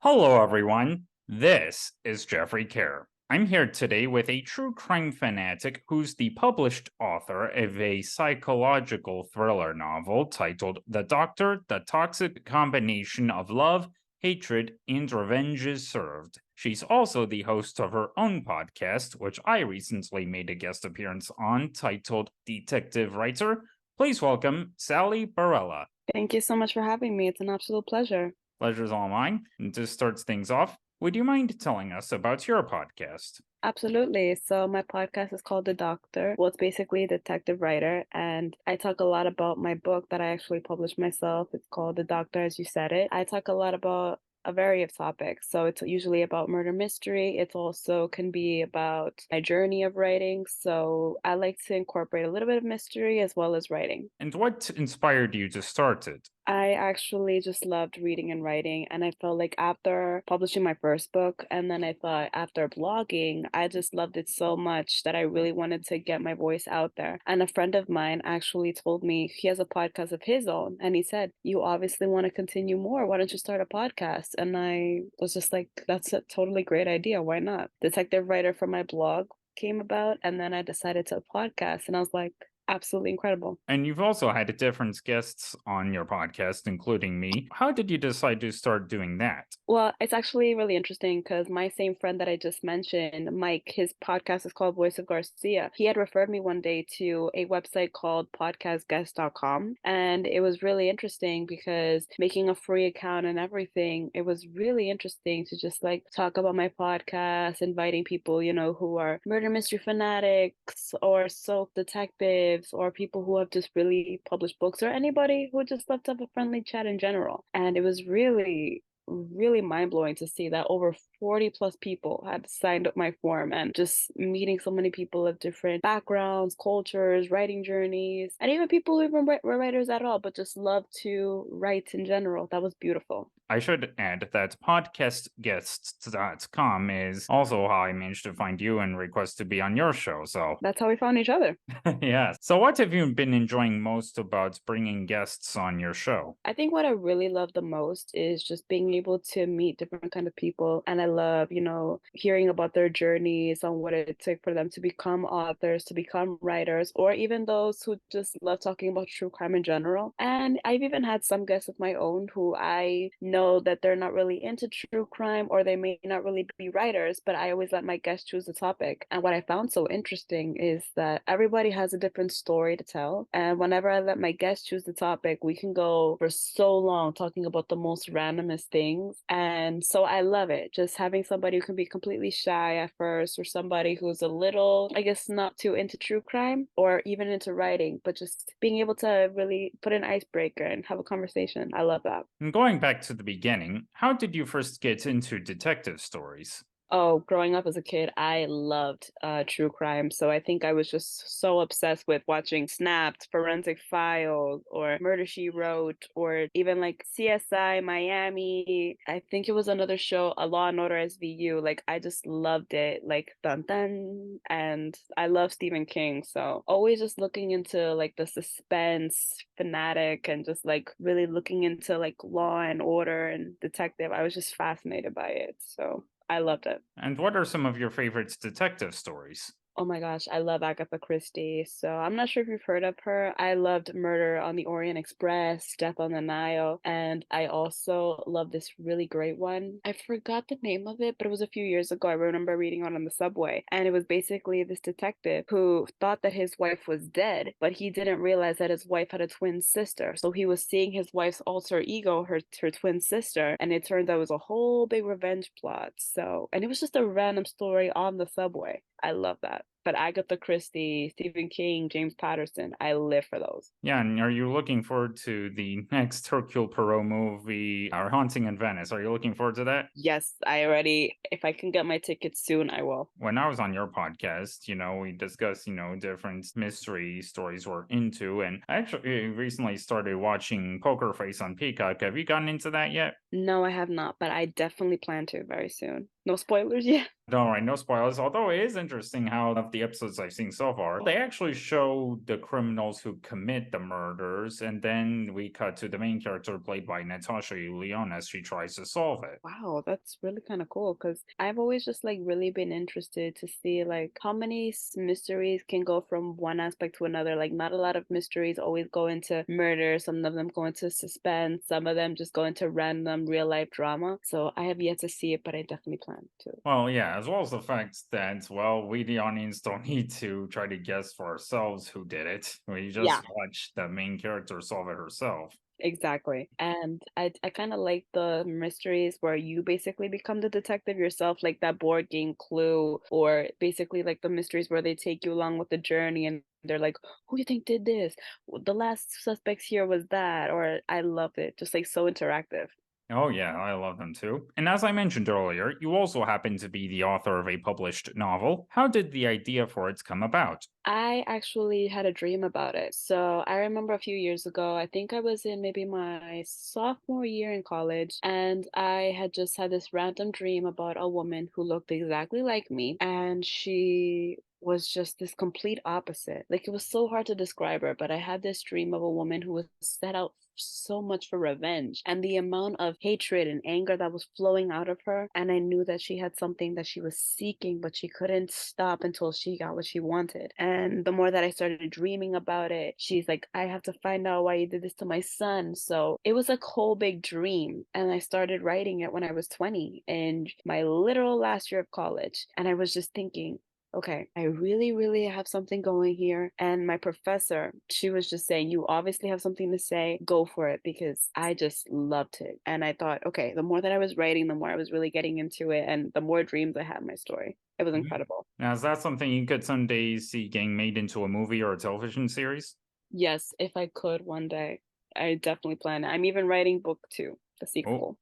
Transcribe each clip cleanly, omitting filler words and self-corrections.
Hello, everyone. This is Jeffrey Kerr. I'm here today with a true crime fanatic who's the published author of a psychological thriller novel titled The Doctor, The Toxic Combination of Love, Hatred, and Revenge is Served. She's also the host of her own podcast, which I recently made a guest appearance on, titled Detective Writer. Please welcome Sally Barrilla. Thank you so much for having me. It's an absolute pleasure. Pleasure's all mine. And to start things off, would you mind telling us about your podcast? Absolutely. So my podcast is called The Doctor. Well, it's basically a detective writer, and I talk a lot about my book that I actually published myself. It's called The Doctor, as you said it. I talk a lot about a variety of topics. So it's usually about murder mystery. It also can be about my journey of writing. So I like to incorporate a little bit of mystery as well as writing. And what inspired you to start it? I actually just loved reading and writing, and I felt like after publishing my first book, and then I thought after blogging, I just loved it so much that I really wanted to get my voice out there. And a friend of mine actually told me he has a podcast of his own, and he said, "You obviously want to continue more. Why don't you start a podcast?" And I was just like, "That's a totally great idea. Why not?" Detective writer for my blog came about, and then I decided to podcast, and I was like, absolutely incredible. And you've also had different guests on your podcast, including me. How did you decide to start doing that? Well, it's actually really interesting because my same friend that I just mentioned, Mike, his podcast is called Voice of Garcia. He had referred me one day to a website called podcastguest.com. And it was really interesting because making a free account and everything, it was really interesting to just like talk about my podcast, inviting people, who are murder mystery fanatics or soap detectives or people who have just really published books or anybody who just love to have a friendly chat in general. And it was really mind-blowing to see that over 40 plus people had signed up my form, and just meeting so many people of different backgrounds, cultures, writing journeys, and even people who even were writers at all, but just love to write in general. That was beautiful. I should add that podcastguests.com is also how I managed to find you and request to be on your show. So, That's how we found each other. yeah. So, what have you been enjoying most about bringing guests on your show? I think what I really love the most is just being able to meet different kind of people. And I love, hearing about their journeys on what it took for them to become authors, to become writers, or even those who just love talking about true crime in general. And I've even had some guests of my own who I know that they're not really into true crime, or they may not really be writers, but I always let my guests choose the topic. And what I found so interesting is that everybody has a different story to tell. And whenever I let my guests choose the topic, we can go for so long talking about the most randomest things. And so I love it. Just having somebody who can be completely shy at first, or somebody who's a little, I guess, not too into true crime or even into writing, but just being able to really put an icebreaker and have a conversation. I love that. And going back to the beginning, how did you first get into detective stories? Oh, growing up as a kid, I loved true crime. So I think I was just so obsessed with watching Snapped, Forensic Files, or Murder She Wrote, or even like CSI Miami. I think it was another show, A Law and Order SVU. Like I just loved it, like dun dun. And I love Stephen King. So always just looking into like the suspense fanatic and just like really looking into like law and order and detective. I was just fascinated by it. So I loved it. And what are some of your favorite detective stories? Oh my gosh, I love Agatha Christie. So I'm not sure if you've heard of her. I loved Murder on the Orient Express, Death on the Nile, and I also love this really great one. I forgot the name of it, but it was a few years ago. I remember reading it on the subway, and it was basically this detective who thought that his wife was dead, but he didn't realize that his wife had a twin sister. So he was seeing his wife's alter ego, her twin sister, and it turned out it was a whole big revenge plot. So, and it was just a random story on the subway. I love that. But Agatha Christie, Stephen King, James Patterson, I live for those. Yeah, and are you looking forward to the next Hercule Poirot movie, Our Haunting in Venice? Are you looking forward to that? Yes, if I can get my tickets soon, I will. When I was on your podcast, we discussed, different mystery stories we're into. And I actually recently started watching Poker Face on Peacock. Have you gotten into that yet? No, I have not, but I definitely plan to very soon. No spoilers yet. All right, no spoilers. Although it is interesting how the episodes I've seen so far, they actually show the criminals who commit the murders, and then we cut to the main character played by Natasha Lyonne as she tries to solve it. Wow, that's really kind of cool because I've always just like really been interested to see like how many mysteries can go from one aspect to another. Like, not a lot of mysteries always go into murder, some of them go into suspense, some of them just go into random real life drama. So I have yet to see it, but I definitely plan to. Well, yeah, as well as the fact that, well, we the audience don't need to try to guess for ourselves who did it. We Yeah. just watch the main character solve it herself. Exactly. And I kind of like the mysteries where you basically become the detective yourself, like that board game Clue, or basically like the mysteries where they take you along with the journey and they're like, who do you think did this? The last suspects here was that, or I love it. Just like so interactive. Oh, yeah, I love them too. And as I mentioned earlier, you also happen to be the author of a published novel. How did the idea for it come about? I actually had a dream about it. So I remember a few years ago, I think I was in maybe my sophomore year in college, and I had just had this random dream about a woman who looked exactly like me, and she was just this complete opposite. Like, it was so hard to describe her, but I had this dream of a woman who was set out so much for revenge, and the amount of hatred and anger that was flowing out of her. And I knew that she had something that she was seeking, but she couldn't stop until she got what she wanted. And the more that I started dreaming about it, she's like, I have to find out why you did this to my son. So it was a whole big dream. And I started writing it when I was 20 in my literal last year of college. And I was just thinking, okay, I really, really have something going here. And my professor, she was just saying, you obviously have something to say, go for it, because I just loved it. And I thought, okay, the more that I was writing, the more I was really getting into it, and the more dreams I had in my story. It was Mhm. incredible. Now, is that something you could someday see getting made into a movie or a television series? Yes, if I could one day, I definitely plan it. I'm even writing book two, the Oh, sequel.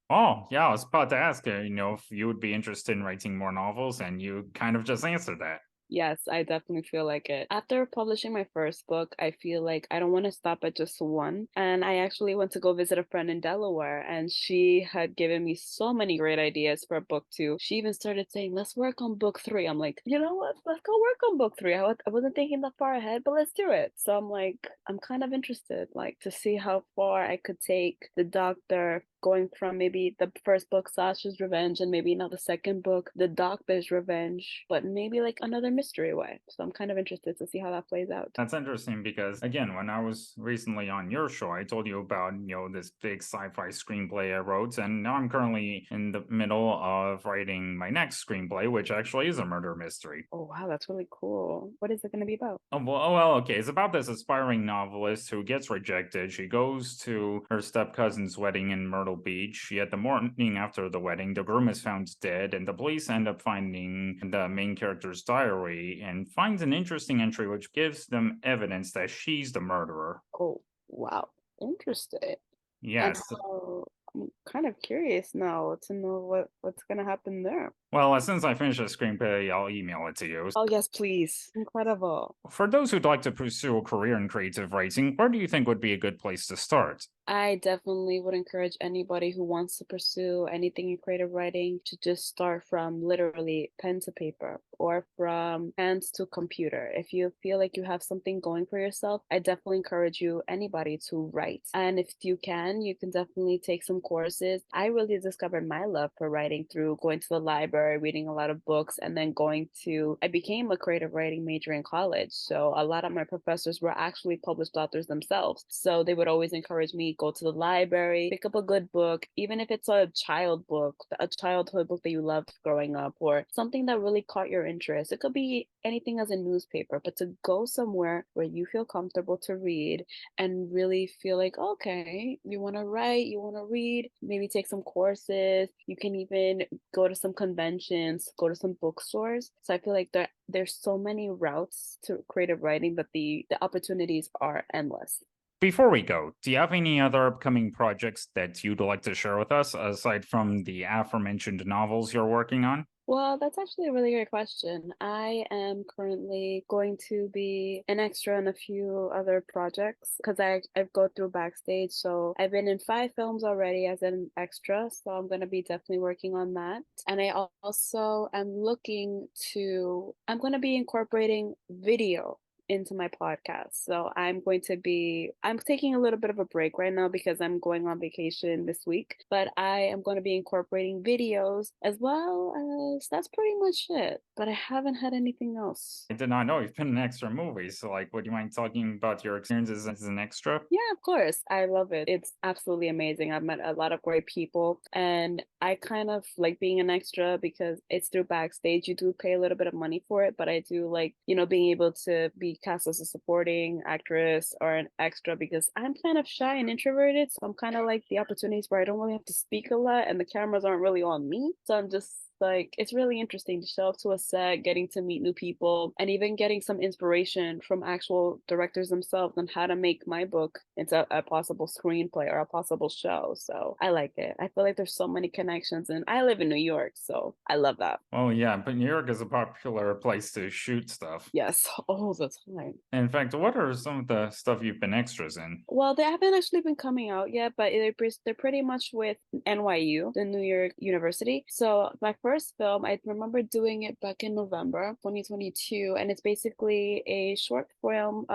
yeah, I was about to ask, if you would be interested in writing more novels, and you kind of just answered that. Yes, I definitely feel like it. After publishing my first book, I feel like I don't want to stop at just one. And I actually went to go visit a friend in Delaware, and she had given me so many great ideas for book two. She even started saying, let's work on book three. I'm like, you know what? Let's go work on book three. I wasn't thinking that far ahead, but let's do it. So I'm like, I'm kind of interested, like, to see how far I could take the doctor, going from maybe the first book, Sasha's Revenge, and maybe now the second book, The Doctor's Revenge, but maybe like another mystery way. So I'm kind of interested to see how that plays out. That's interesting because, again, when I was recently on your show, I told you about, this big sci-fi screenplay I wrote, and now I'm currently in the middle of writing my next screenplay, which actually is a murder mystery. Oh, wow, that's really cool. What is it going to be about? Okay. It's about this aspiring novelist who gets rejected. She goes to her step cousin's wedding in Myrtle Beach. Yet the morning after the wedding, the groom is found dead, and the police end up finding the main character's diary and finds an interesting entry which gives them evidence that she's the murderer. Oh, wow. Interesting. And Yes. how I'm kind of curious now to know what's going to happen there. Well, as soon as I finish the screenplay, I'll email it to you. Oh, yes, please. Incredible. For those who'd like to pursue a career in creative writing, where do you think would be a good place to start? I definitely would encourage anybody who wants to pursue anything in creative writing to just start from literally pen to paper or from hands to computer. If you feel like you have something going for yourself, I definitely encourage anybody to write. And if you can definitely take some courses. I really discovered my love for writing through going to the library, reading a lot of books, and then I became a creative writing major in college. So a lot of my professors were actually published authors themselves. So they would always encourage me, go to the library, pick up a good book, even if it's a child book, a childhood book that you loved growing up, or something that really caught your interest. It could be anything as a newspaper, but to go somewhere where you feel comfortable to read and really feel like, okay, you want to write, you want to read, maybe take some courses. You can even go to some conventions, go to some bookstores. So I feel like there's so many routes to creative writing that the opportunities are endless. Before we go, do you have any other upcoming projects that you'd like to share with us, aside from the aforementioned novels you're working on? Well, that's actually a really great question. I am currently going to be an extra in a few other projects because I go through backstage. So I've been in 5 films already as an extra. So I'm going to be definitely working on that. And also am I'm going to be incorporating video into my podcast. So I'm taking a little bit of a break right now because I'm going on vacation this week, but I am going to be incorporating videos as well as that's pretty much it. But I haven't had anything else. I did not know you've been in extra movies. So, like, would you mind talking about your experiences as an extra? Yeah, of course. I love it. It's absolutely amazing. I've met a lot of great people, and I kind of like being an extra because it's through backstage. You do pay a little bit of money for it, but I do like, being able to be cast as a supporting actress or an extra because I'm kind of shy and introverted. So I'm kind of like the opportunities where I don't really have to speak a lot and the cameras aren't really on me. So I'm just like it's really interesting to show up to a set, getting to meet new people, and even getting some inspiration from actual directors themselves on how to make my book into a possible screenplay or a possible show. So I like it. I feel like there's so many connections, and I live in New York, so I love that. Oh, yeah, but New York is a popular place to shoot stuff. Yes, all the time. In fact, what are some of the stuff you've been extras in? Well, they haven't actually been coming out yet, but they're pretty much with NYU, the New York University. So my first film, I remember doing it back in November 2022, and it's basically a short film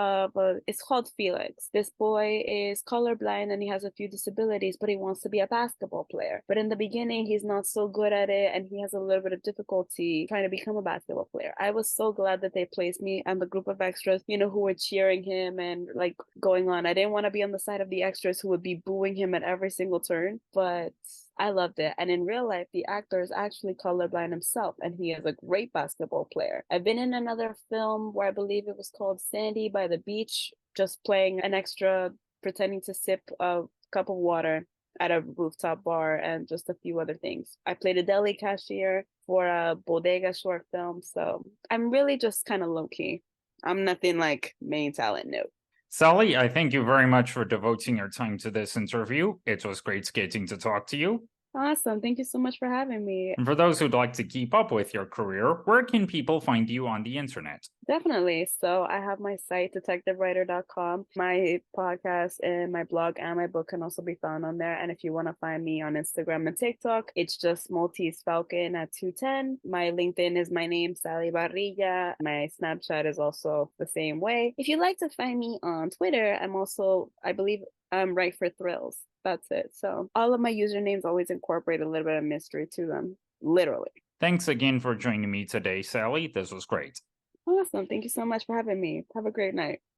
it's called Felix. This boy is colorblind and he has a few disabilities, but he wants to be a basketball player. But in the beginning, he's not so good at it, and he has a little bit of difficulty trying to become a basketball player. I was so glad that they placed me and the group of extras, who were cheering him and like going on. I didn't want to be on the side of the extras who would be booing him at every single turn, but I loved it. And in real life, the actor is actually colorblind himself, and he is a great basketball player. I've been in another film where I believe it was called Sandy by the Beach, just playing an extra, pretending to sip a cup of water at a rooftop bar and just a few other things. I played a deli cashier for a bodega short film. So I'm really just kind of low key. I'm nothing like main talent, no. Sally, I thank you very much for devoting your time to this interview. It was great getting to talk to you. Awesome. Thank you so much for having me. And for those who'd like to keep up with your career, where can people find you on the internet? Definitely. So I have my site, detectivewriter.com. My podcast and my blog and my book can also be found on there. And if you want to find me on Instagram and TikTok, it's just Maltese Falcon at 210. My LinkedIn is my name, Sally Barrilla. My Snapchat is also the same way. If you'd like to find me on Twitter, I believe I'm right for thrills. That's it. So all of my usernames always incorporate a little bit of mystery to them, literally. Thanks again for joining me today, Sally. This was great. Awesome. Thank you so much for having me. Have a great night.